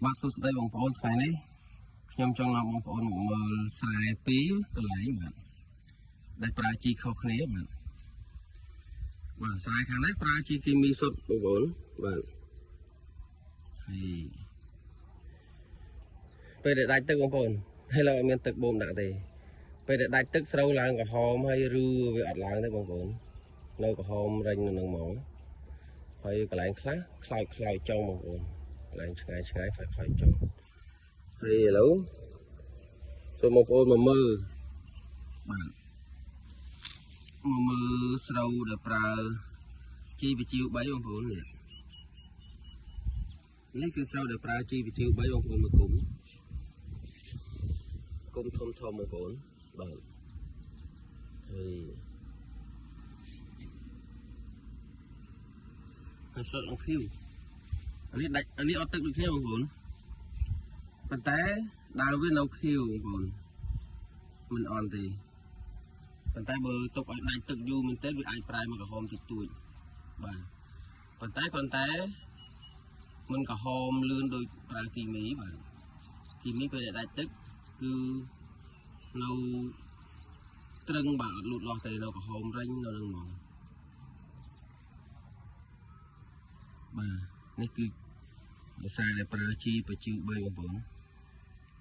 បាទសួស្តីបងប្អូនថ្ងៃនេះខ្ញុំចង់នាំបងប្អូនមកមើលស្រែពីរកន្លែងបាទដែលប្រើជីខុសគ្នាបាទស្រែខាងនេះប្រើជីគីមីសុទ្ធបងប្អូនបាទហើយពេលដែលដាច់ទឹកបងប្អូនហើយឡើយអត់មានទឹកបូមដាក់ទេពេលដែលដាច់ទឹកស្រូវឡើងក្រហមហើយឬវាអត់ឡើងទេបងប្អូននៅក្រហមរិញនៅនឹងហ្មងហើយកន្លែងខ្លះខ្លោចចុងបងប្អូនកន្លែងឆ្ងាយខ្លោចចុងហើយឥឡូវសូមបងប្អូនមកមើលបាទមកមើលស្រូវដែលប្រើជីវជីវ3បងប្អូននេះគឺស្រូវដែលប្រើជីវជីវ3បងប្អូនមកគុំធំបងប្អូនបាទហើយសុទ្ធអង្គភីវអានេះអត់ទឹកដូចគ្នាបងប្អូនប៉ុន្តែដើមវានៅខៀវបងប្អូនមិនអន់ទេប៉ុន្តែបើទុកឲ្យដាច់ទឹកយូរមែនទេវាអាចប្រែមកក្រហមតិចតួចបាទប៉ុន្តែមិនក្រហមលឿនដូចប្រើគីមីបាទគីមីពេលដែលដាច់ទឹកគឺនៅត្រឹងបាទអត់លូតលាស់ទេនៅក្រហមរិញនៅនឹងហ្មងបាទនេះគឺដោយសារតែប្រើជីបជីវ3បងប្អូន